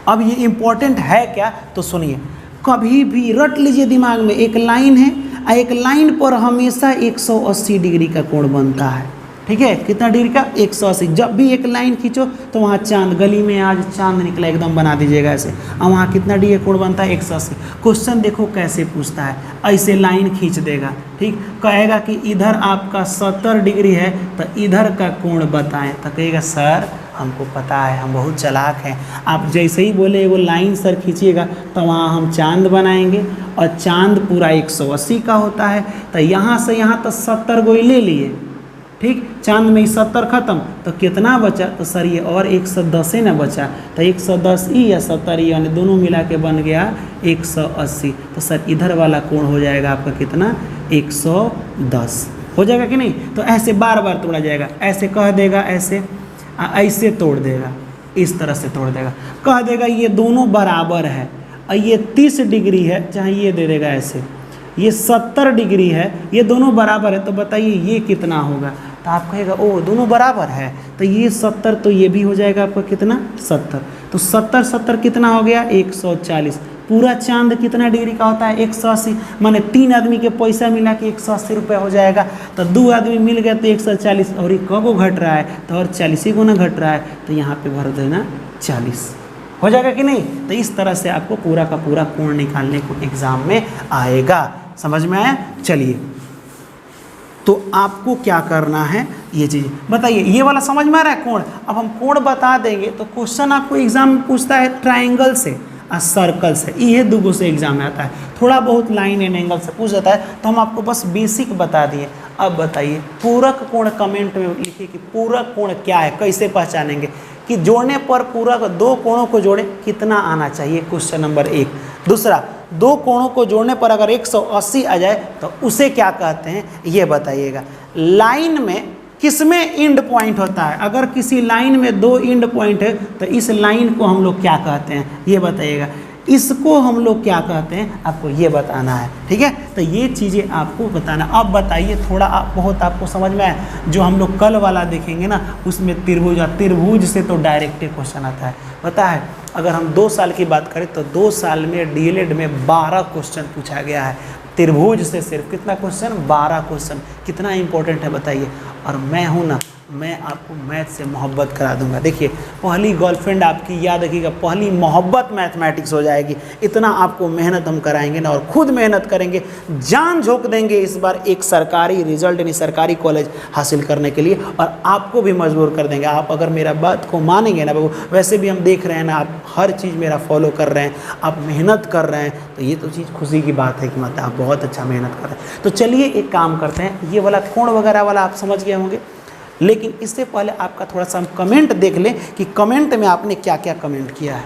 S1: अब ये इम्पॉर्टेंट है क्या, तो सुनिए, कभी भी रट लीजिए दिमाग में, एक लाइन है, एक लाइन पर हमेशा 180 डिग्री का कोण बनता है। ठीक है, कितना डिग्री का, 180। जब भी एक लाइन खींचो तो वहाँ चांद, गली में आज चांद निकला, एकदम बना दीजिएगा ऐसे, और वहाँ कितना डिग्री कोण बनता है, 180। क्वेश्चन देखो कैसे पूछता है, ऐसे लाइन खींच देगा, ठीक, कहेगा कि इधर आपका 70 डिग्री है तो इधर का कोण बताएं, तो कहेगा सर हमको पता है, हम बहुत चालाक हैं। आप जैसे ही बोले वो लाइन सर खींचिएगा तो वहाँ हम चांद बनाएंगे, और चांद पूरा 180 का होता है, तो यहाँ से यहाँ तो 70 गो ले लिए, ठीक, चांद में 70 खत्म, तो कितना बचा, तो सर ये और 110 ना बचा, तो 110 ई या 70 ई यानी दोनों मिला के बन गया 180। तो सर इधर वाला कोण हो जाएगा आपका कितना, 110 हो जाएगा कि नहीं। तो ऐसे बार बार तोड़ा जाएगा, ऐसे कह देगा, ऐसे तोड़ देगा, इस तरह से तोड़ देगा, कह देगा ये दोनों बराबर है, और ये 30 डिग्री है, चाहे ये दे देगा ऐसे, ये 70 डिग्री है, ये दोनों बराबर है, तो बताइए ये कितना होगा, तो आप कहेगा ओ दोनों बराबर है, तो ये 70, तो ये भी हो जाएगा आपका कितना, 70, तो 70 70 कितना हो गया, 140। पूरा चांद कितना डिग्री का होता है, 180, माने 3 आदमी के पैसा मिला के 180 रुपये हो जाएगा, तो 2 आदमी मिल गया तो 140, और ये कब घट रहा है, तो और 40 गुना घट रहा है, तो यहाँ पे भर देना 40, हो जाएगा कि नहीं। तो इस तरह से आपको पूरा का पूरा कोण निकालने को एग्जाम में आएगा, समझ में आया। चलिए, तो आपको क्या करना है, ये चीज़ बताइए, ये वाला समझ में आ रहा है कोण। अब हम कोण बता देंगे तो क्वेश्चन आपको एग्जाम में पूछता है ट्राइंगल से और सर्कल से, ये दो से एग्जाम में आता है, थोड़ा बहुत लाइन एंड एंगल से पूछ जाता है, तो हम आपको बस बेसिक बता दिए। अब बताइए पूरक कोण, कमेंट में लिखिए कि पूरक कोण क्या है, कैसे पहचानेंगे, कि जोड़ने पर पूरक दो कोणों को जोड़े कितना आना चाहिए, क्वेश्चन नंबर 1। दूसरा, दो कोणों को जोड़ने पर अगर 180 आ जाए तो उसे क्या कहते हैं, ये बताइएगा। लाइन में किसमें एंड पॉइंट होता है, अगर किसी लाइन में 2 एंड पॉइंट है तो इस लाइन को हम लोग क्या कहते हैं, ये बताइएगा। इसको हम लोग क्या कहते हैं, आपको ये बताना है, ठीक है। तो ये चीज़ें आपको बताना। अब बताइए, थोड़ा बहुत आपको समझ में आया, जो हम लोग कल वाला देखेंगे ना, उसमें त्रिभुज, त्रिभुज से तो डायरेक्ट क्वेश्चन आता है, पता है। अगर हम 2 साल की बात करें तो 2 साल में डीएलएड में 12 क्वेश्चन पूछा गया है, त्रिभुज से सिर्फ कितना क्वेश्चन, 12 क्वेश्चन। कितना इंपॉर्टेंट है बताइए। और मैं हूँ ना, मैं आपको मैथ से मोहब्बत करा दूंगा। देखिए, पहली गर्लफ्रेंड आपकी, याद रखिएगा, पहली मोहब्बत मैथमेटिक्स हो जाएगी। इतना आपको मेहनत हम कराएंगे ना, और खुद मेहनत करेंगे, जान झोंक देंगे इस बार एक सरकारी रिजल्ट यानी सरकारी कॉलेज हासिल करने के लिए, और आपको भी मजबूर कर देंगे। आप अगर मेरा बात को मानेंगे ना, वैसे भी हम देख रहे हैं ना, आप हर चीज़ मेरा फॉलो कर रहे हैं, आप मेहनत कर रहे हैं, तो ये तो चीज़ खुशी की बात है कि मतलब आप बहुत अच्छा मेहनत कर रहे हैं। तो चलिए एक काम करते हैं, ये वाला कोण वगैरह वाला आप समझ गए होंगे, लेकिन इससे पहले आपका थोड़ा सा हम कमेंट देख लें कि कमेंट में आपने क्या क्या कमेंट किया है।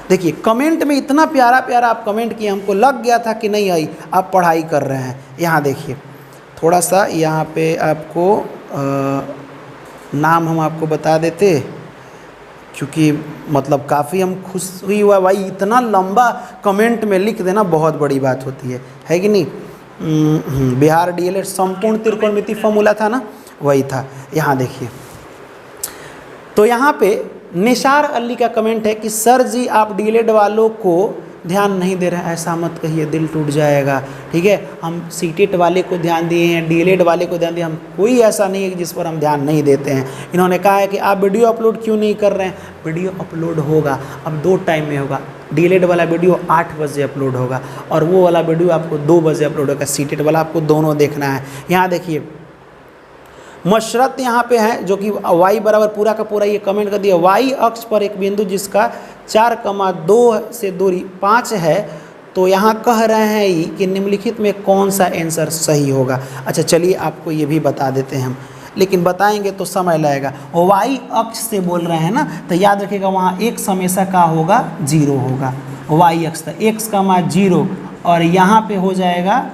S1: देखिए, कमेंट में इतना प्यारा प्यारा आप कमेंट किए, हमको लग गया था कि नहीं आई आप पढ़ाई कर रहे हैं। यहाँ देखिए, थोड़ा सा यहाँ पे आपको नाम हम आपको बता देते, क्योंकि मतलब काफ़ी हम खुश हुई हुआ, भाई इतना लंबा कमेंट में लिख देना बहुत बड़ी बात होती है कि नहीं। बिहार डीएलएड संपूर्ण त्रिकोणमिति फॉर्मूला था ना, वही था। यहाँ देखिए, तो यहाँ पे निसार अली का कमेंट है कि सर जी आप डीएलएड वालों को ध्यान नहीं दे रहे हैं, ऐसा मत कहिए, दिल टूट जाएगा, ठीक है। हम सीटेट वाले को ध्यान दिए हैं, डीएलएड वाले को ध्यान दिए, हम कोई ऐसा नहीं है जिस पर हम ध्यान नहीं देते हैं। इन्होंने कहा है कि आप वीडियो अपलोड क्यों नहीं कर रहे हैं। वीडियो अपलोड होगा, अब 2 टाइम में होगा। डीएलएड वाला वीडियो 8 बजे अपलोड होगा, और वो वाला वीडियो आपको 2 बजे अपलोड होगा। सीटेट वाला आपको दोनों देखना है। यहाँ देखिए, मशरत यहाँ पे है, जो कि y बराबर पूरा का पूरा ये कमेंट कर दिया, y अक्ष पर एक बिंदु जिसका 4,2 से दूरी 5 है, तो यहाँ कह रहे हैं ही कि निम्नलिखित में कौन सा आंसर सही होगा। अच्छा चलिए आपको ये भी बता देते हैं हम, लेकिन बताएंगे तो समय लगेगा। y अक्ष से बोल रहे हैं ना, तो याद रखिएगा वहाँ x हमेशा का होगा 0 होगा। y अक्ष था x का मान 0 और यहाँ पे हो जाएगा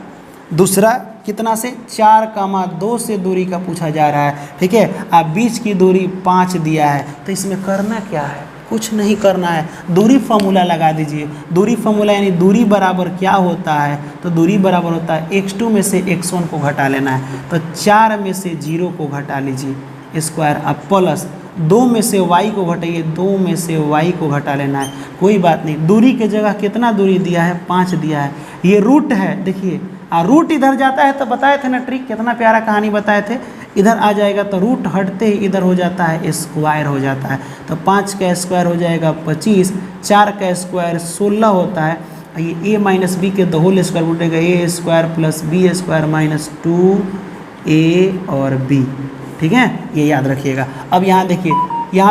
S1: दूसरा कितना से 4,2 से दूरी का पूछा जा रहा है। ठीक है, आप बीच की दूरी 5 दिया है, तो इसमें करना क्या है, कुछ नहीं करना है, दूरी फार्मूला लगा दीजिए। दूरी फार्मूला यानी दूरी बराबर क्या होता है, तो दूरी बराबर होता है x2 में से x1 को घटा लेना है, तो 4 में से 0 को घटा लीजिए स्क्वायर, अब प्लस 2 में से y को घटाइए, 2 में से y को घटा लेना है। कोई बात नहीं, दूरी के जगह कितना दूरी दिया है, 5 दिया है। ये रूट है, देखिए रूट इधर जाता है तो बताए थे ना ट्रिक, कितना प्यारा कहानी बताए थे। इधर आ जाएगा तो रूट हटते ही इधर हो जाता है स्क्वायर हो जाता है, तो 5 का स्क्वायर हो जाएगा 25, 4 का स्क्वायर 16 होता है। ये a माइनस बी के द होल स्क्वायर उठेगा a square plus B square minus 2a और b। ठीक है, ये याद रखिएगा। अब यहाँ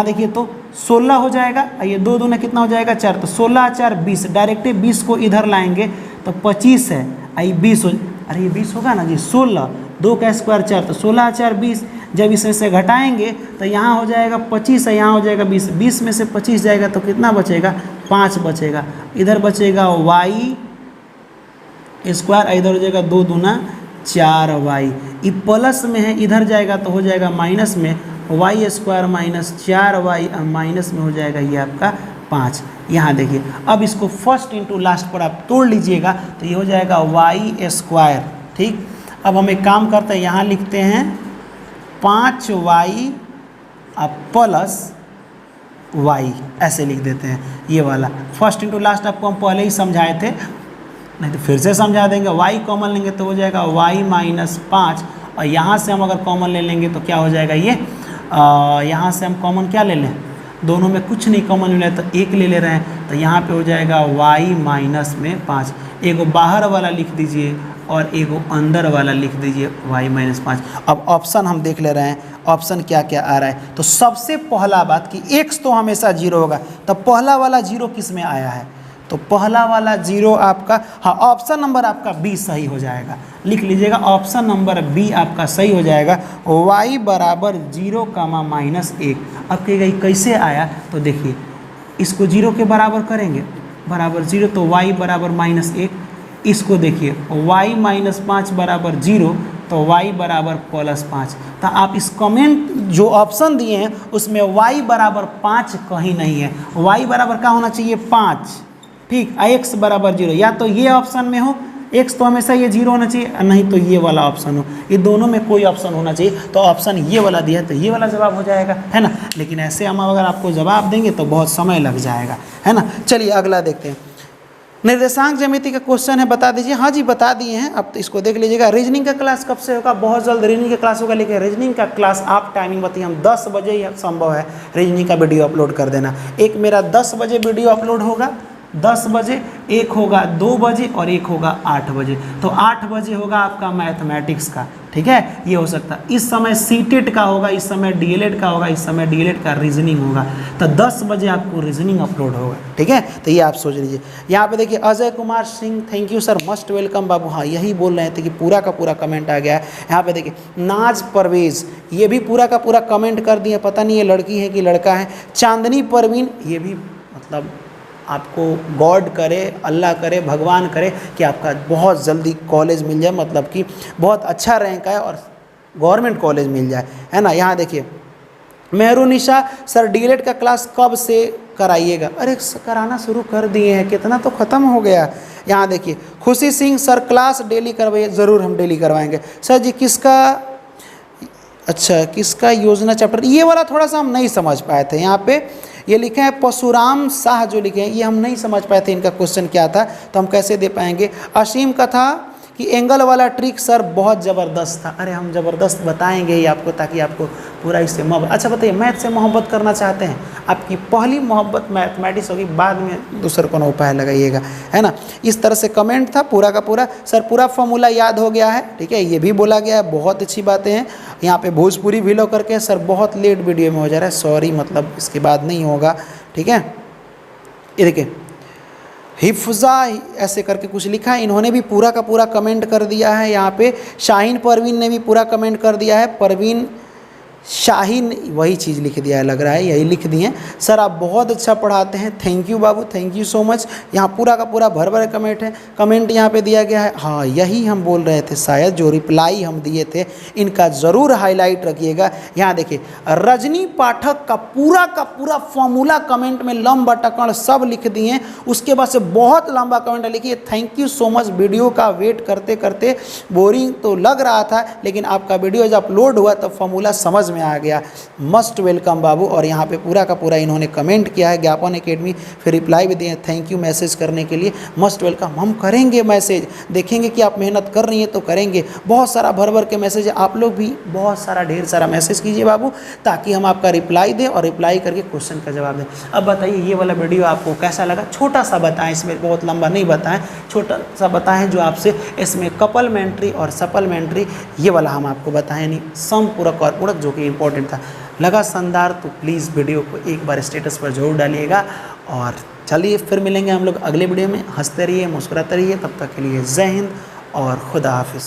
S1: देखिए तो 16 हो जाएगा, ये 2 दूना कितना हो जाएगा 4, तो 16 4 20, डायरेक्ट 20 को इधर लाएंगे तो 25 है, आई 20 हो, अरे ये 20 होगा ना जी, 16 2 का स्क्वायर 4, तो 16 4 20। जब इसमें से घटाएंगे तो यहाँ हो जाएगा 25 है, यहाँ हो जाएगा 20, 20 में से 25 जाएगा तो कितना बचेगा 5 बचेगा। इधर बचेगा y स्क्वायर, इधर हो जाएगा 2 दूना 4y, ये प्लस में है, इधर जाएगा तो हो जाएगा माइनस में, y square minus 4y, minus में हो जाएगा ये आपका 5। यहाँ देखिए, अब इसको फर्स्ट इंटू लास्ट पर आप तोड़ लीजिएगा तो ये हो जाएगा y स्क्वायर। ठीक, अब हम एक काम करते हैं, यहाँ लिखते हैं 5y प्लस y, ऐसे लिख देते हैं ये वाला। फर्स्ट इंटू लास्ट आपको हम पहले ही समझाए थे, नहीं तो फिर से समझा देंगे। y कॉमन लेंगे तो हो जाएगा y माइनस 5, और यहाँ से हम अगर कॉमन ले लेंगे तो क्या हो जाएगा ये, यहाँ से हम कॉमन क्या ले लें, दोनों में कुछ नहीं कॉमन ले तो 1 ले रहे हैं, तो यहाँ पे हो जाएगा y माइनस में 5। एगो बाहर वाला लिख दीजिए और एगो अंदर वाला लिख दीजिए y माइनस 5। अब ऑप्शन हम देख ले रहे हैं, ऑप्शन क्या क्या आ रहा है। तो सबसे पहला बात कि x तो हमेशा 0 होगा, तो पहला वाला 0 किस में आया है, तो पहला वाला 0 आपका, हाँ ऑप्शन नंबर आपका बी सही हो जाएगा, लिख लीजिएगा ऑप्शन नंबर बी आपका सही हो जाएगा। y बराबर 0 माइनस 1। अब कहेगा कैसे आया, तो देखिए इसको 0 के बराबर करेंगे, बराबर 0, तो y बराबर माइनस 1। इसको देखिए y माइनस 5 बराबर 0, तो y बराबर प्लस 5। तो आप इस कमेंट जो ऑप्शन दिए हैं उसमें y बराबर 5 कहीं नहीं है, y बराबर क्या होना चाहिए 5। ठीक, x बराबर 0, या तो ये ऑप्शन में हो, x तो हमेशा ये 0 होना चाहिए, नहीं तो ये वाला ऑप्शन हो, ये दोनों में कोई ऑप्शन होना चाहिए। तो ऑप्शन ये वाला दिया है तो ये वाला जवाब हो जाएगा, है ना। लेकिन ऐसे हम अगर आपको जवाब देंगे तो बहुत समय लग जाएगा, है ना। चलिए अगला देखते हैं। निर्देशांक ज्यामिति का क्वेश्चन है, बता दीजिए। हाँ जी बता दिए हैं, अब तो इसको देख लीजिएगा। रीजनिंग का क्लास कब से होगा, बहुत जल्द रीजनिंग का क्लास होगा, लेकिन रीजनिंग का क्लास आप टाइमिंग बताइए, हम 10 बजे ही संभव है रीजनिंग का वीडियो अपलोड कर देना। एक मेरा 10 बजे वीडियो अपलोड होगा, 10 बजे, एक होगा 2 बजे और एक होगा 8 बजे। तो 8 बजे होगा आपका मैथमेटिक्स का, ठीक है, ये हो सकता है। इस समय सीटेट का होगा, इस समय डीएलएड का होगा, इस समय डीएलएड का रीजनिंग होगा। तो 10 बजे आपको रीजनिंग अपलोड होगा, ठीक है। तो ये आप सोच लीजिए। यहाँ पे देखिए Ajay Kumar Singh, thank you sir, must welcome बाबू। हाँ यही बोल रहे थे कि पूरा का पूरा कमेंट आ गया है। यहाँ पे देखिए नाज परवेज, ये भी पूरा का पूरा कमेंट कर दिए, पता नहीं ये लड़की है कि लड़का है। चांदनी परवीन, ये भी मतलब आपको गॉड करे, अल्लाह करे, भगवान करे कि आपका बहुत जल्दी कॉलेज मिल जाए, मतलब कि बहुत अच्छा रैंक आए और गवर्नमेंट कॉलेज मिल जाए, है ना। यहाँ देखिए मेहरुनिशा सर, डीएलएड का क्लास कब से कराइएगा? अरे कराना शुरू कर दिए हैं, कितना तो ख़त्म हो गया। यहाँ देखिए खुशी सिंह सर, क्लास डेली करवाइए। ज़रूर हम डेली करवाएंगे सर जी। किसका, अच्छा किसका योजना चैप्टर, ये वाला थोड़ा सा हम नहीं समझ पाए थे। यहाँ पे ये लिखे हैं परशुराम शाह जो लिखे हैं, ये हम नहीं समझ पाए थे इनका क्वेश्चन क्या था, तो हम कैसे दे पाएंगे। असीम का था कि एंगल वाला ट्रिक सर बहुत ज़बरदस्त था। अरे हम ज़बरदस्त बताएंगे ही आपको, ताकि आपको पूरा इससे मोहब्बत। अच्छा बताइए, मैथ से मोहब्बत करना चाहते हैं, आपकी पहली मोहब्बत मैथमेटिक्स होगी, बाद में दूसरे को उपाय लगाइएगा, है ना। इस तरह से कमेंट था पूरा का पूरा। सर पूरा फॉर्मूला याद हो गया है, ठीक है, ये भी बोला गया है, बहुत अच्छी बातें हैं। यहाँ पे भोजपुरी भी लो करके सर बहुत लेट वीडियो में हो जा रहा है, सॉरी, मतलब इसके बाद नहीं होगा, ठीक है। ये देखिए हिफ्जा ऐसे करके कुछ लिखा है, इन्होंने भी पूरा का पूरा कमेंट कर दिया है। यहाँ पे शाहीन परवीन ने भी पूरा कमेंट कर दिया है, परवीन शाहीन वही चीज़ लिख दिया है, लग रहा है यही लिख दिए। सर आप बहुत अच्छा पढ़ाते हैं, thank you Babu, thank you so much. यहाँ पूरा का पूरा भर भर कमेंट है, कमेंट यहाँ पे दिया गया है। हाँ यही हम बोल रहे थे, शायद जो रिप्लाई हम दिए थे इनका ज़रूर हाईलाइट रखिएगा। यहाँ देखिए रजनी पाठक का पूरा फॉर्मूला कमेंट में लंबा टकड़ सब लिख दिए। उसके बाद से बहुत लंबा कमेंट लिखिए, thank you so much. Video का वेट करते करते बोरिंग तो लग रहा था, लेकिन आपका वीडियो जब अपलोड हुआ तो फॉर्मूला समझ में आ गया। मस्ट वेलकम बाबू। और यहाँ पे पूरा का पूरा इन्होंने कमेंट किया है, ज्ञापन एकेडमी, फिर रिप्लाई भी दिए, थैंक यू मैसेज करने के लिए, मस्ट वेलकम। हम करेंगे मैसेज, देखेंगे कि आप मेहनत कर रही हैं तो करेंगे। बहुत सारा भर भर के मैसेज है, आप लोग भी बहुत सारा ढेर सारा मैसेज कीजिए बाबू, ताकि हम आपका रिप्लाई दें और रिप्लाई करके क्वेश्चन का जवाब दें। अब बताइए ये वाला वीडियो आपको कैसा लगा, छोटा सा बताएं, इसमें बहुत लंबा नहीं बताएं, छोटा सा बताएं जो आपसे इसमें कपलमेंट्री और सप्लीमेंट्री ये वाला हम आपको बताएं, नहीं सम पूरक और पूरक जो कि इंपॉर्टेंट था। लगा शानदार तो प्लीज़ वीडियो को एक बार स्टेटस पर जरूर डालिएगा। और चलिए फिर मिलेंगे हम लोग अगले वीडियो में। हंसते रहिए, मुस्कुराते रहिए, तब तक के लिए जय हिंद और खुदा हाफिज़।